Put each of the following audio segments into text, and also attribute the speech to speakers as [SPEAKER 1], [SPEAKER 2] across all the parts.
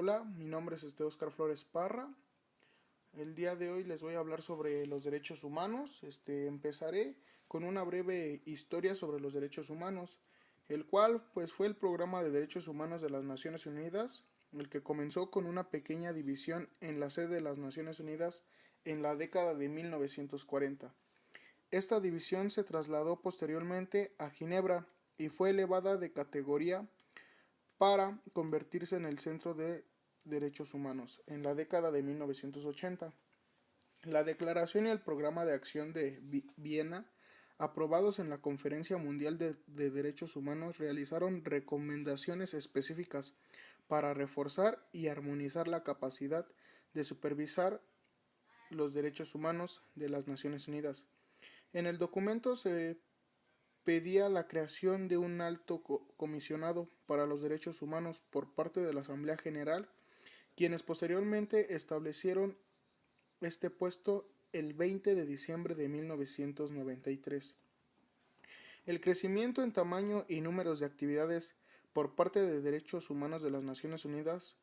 [SPEAKER 1] Hola, mi nombre es Óscar Flores Parra. El día de hoy les voy a hablar sobre los derechos humanos. Empezaré con una breve historia sobre los derechos humanos, el cual pues fue el programa de derechos humanos de las Naciones Unidas, el que comenzó con una pequeña división en la sede de las Naciones Unidas en la década de 1940. Esta división se trasladó posteriormente a Ginebra y fue elevada de categoría para convertirse en el Centro de Derechos Humanos en la década de 1980. La Declaración y el Programa de Acción de Viena, aprobados en la Conferencia Mundial de Derechos Humanos, realizaron recomendaciones específicas para reforzar y armonizar la capacidad de supervisar los derechos humanos de las Naciones Unidas. En el documento se pedía la creación de un alto comisionado para los derechos humanos por parte de la Asamblea General, quienes posteriormente establecieron este puesto el 20 de diciembre de 1993. El crecimiento en tamaño y números de actividades por parte de derechos humanos de las Naciones Unidas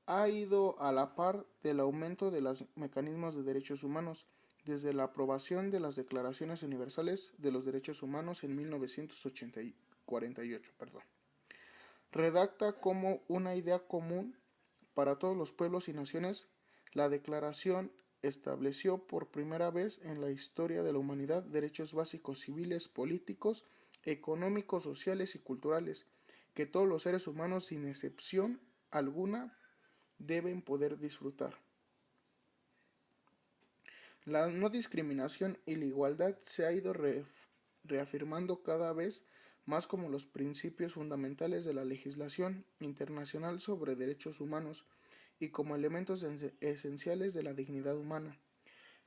[SPEAKER 1] ha ido a la par del aumento de los mecanismos de derechos humanos desde la aprobación de las Declaraciones Universales de los Derechos Humanos en 1948. Redacta como una idea común para todos los pueblos y naciones. La Declaración estableció por primera vez en la historia de la humanidad derechos básicos civiles, políticos, económicos, sociales y culturales que todos los seres humanos, sin excepción alguna, deben poder disfrutar. La no discriminación y la igualdad se ha ido reafirmando cada vez más como los principios fundamentales de la legislación internacional sobre derechos humanos y como elementos esenciales de la dignidad humana.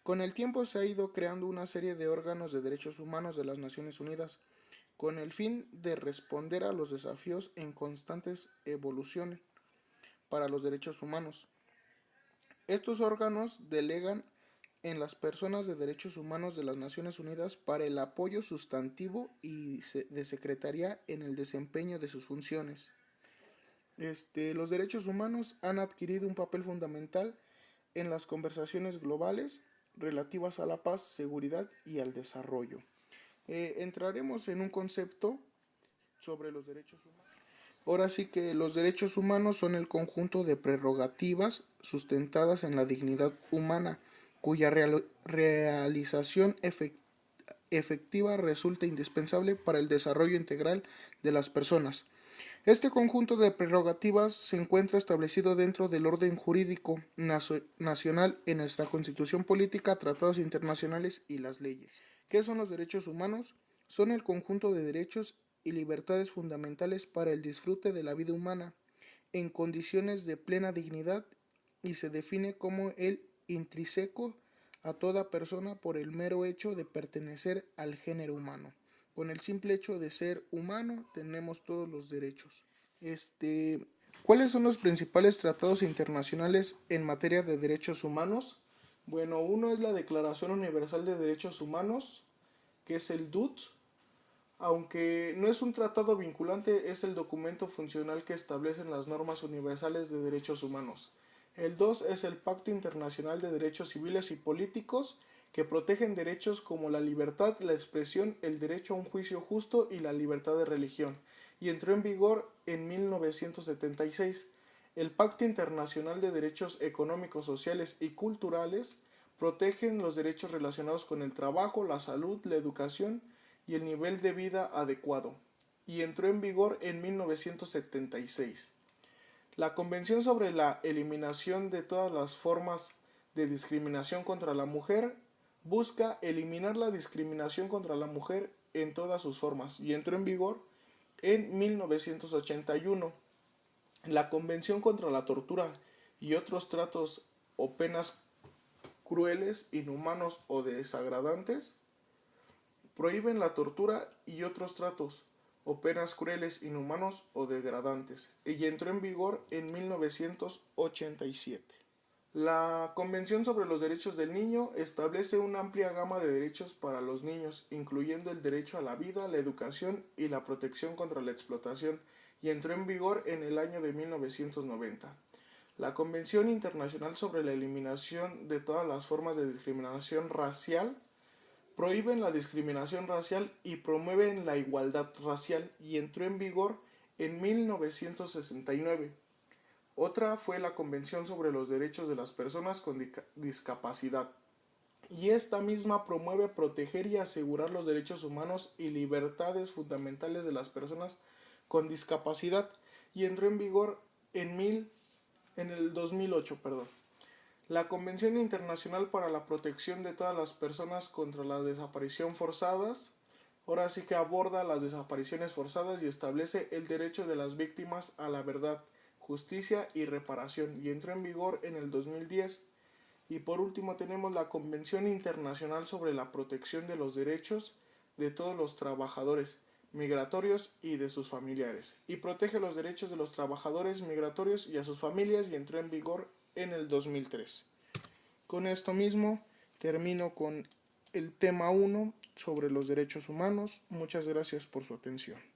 [SPEAKER 1] Con el tiempo se ha ido creando una serie de órganos de derechos humanos de las Naciones Unidas, con el fin de responder a los desafíos en constantes evolución para los derechos humanos. Estos órganos delegan en las personas de derechos humanos de las Naciones Unidas para el apoyo sustantivo y de secretaría en el desempeño de sus funciones. Los derechos humanos han adquirido un papel fundamental en las conversaciones globales relativas a la paz, seguridad y al desarrollo. Entraremos en un concepto sobre los derechos humanos. Ahora sí que los derechos humanos son el conjunto de prerrogativas sustentadas en la dignidad humana, cuya realización efectiva resulta indispensable para el desarrollo integral de las personas. Este conjunto de prerrogativas se encuentra establecido dentro del orden jurídico nacional en nuestra Constitución Política, tratados internacionales y las leyes. ¿Qué son los derechos humanos? Son el conjunto de derechos y libertades fundamentales para el disfrute de la vida humana en condiciones de plena dignidad y se define como el intrínseco a toda persona por el mero hecho de pertenecer al género humano. Con el simple hecho de ser humano tenemos todos los derechos. ¿Cuáles son los principales tratados internacionales en materia de derechos humanos? Bueno, uno es la Declaración Universal de Derechos Humanos, que es el DUT. Aunque no es un tratado vinculante, es el documento funcional que establecen las normas universales de derechos humanos. El 2 es el Pacto Internacional de Derechos Civiles y Políticos, que protegen derechos como la libertad, la expresión, el derecho a un juicio justo y la libertad de religión, y entró en vigor en 1976. El Pacto Internacional de Derechos Económicos, Sociales y Culturales protegen los derechos relacionados con el trabajo, la salud, la educación y el nivel de vida adecuado, y entró en vigor en 1976. La Convención sobre la Eliminación de todas las formas de discriminación contra la mujer busca eliminar la discriminación contra la mujer en todas sus formas y entró en vigor en 1981. La Convención contra la Tortura y otros tratos o penas crueles, inhumanos o desagradantes prohíben la tortura y otros tratos o penas crueles, inhumanos o degradantes, y entró en vigor en 1987. La Convención sobre los Derechos del Niño establece una amplia gama de derechos para los niños, incluyendo el derecho a la vida, la educación y la protección contra la explotación, y entró en vigor en el año de 1990. La Convención Internacional sobre la Eliminación de todas las formas de discriminación racial prohíben la discriminación racial y promueven la igualdad racial y entró en vigor en 1969. Otra fue la Convención sobre los Derechos de las Personas con Discapacidad, y esta misma promueve proteger y asegurar los derechos humanos y libertades fundamentales de las personas con discapacidad y entró en vigor en el 2008. La Convención Internacional para la Protección de todas las personas contra la desaparición forzadas, ahora sí que aborda las desapariciones forzadas y establece el derecho de las víctimas a la verdad, justicia y reparación, y entró en vigor en el 2010. Y por último tenemos la Convención Internacional sobre la Protección de los Derechos de todos los trabajadores migratorios y de sus familiares, y protege los derechos de los trabajadores migratorios y a sus familias, y entró en vigor en el 2003. Con esto mismo termino con el tema 1 sobre los derechos humanos. Muchas gracias por su atención.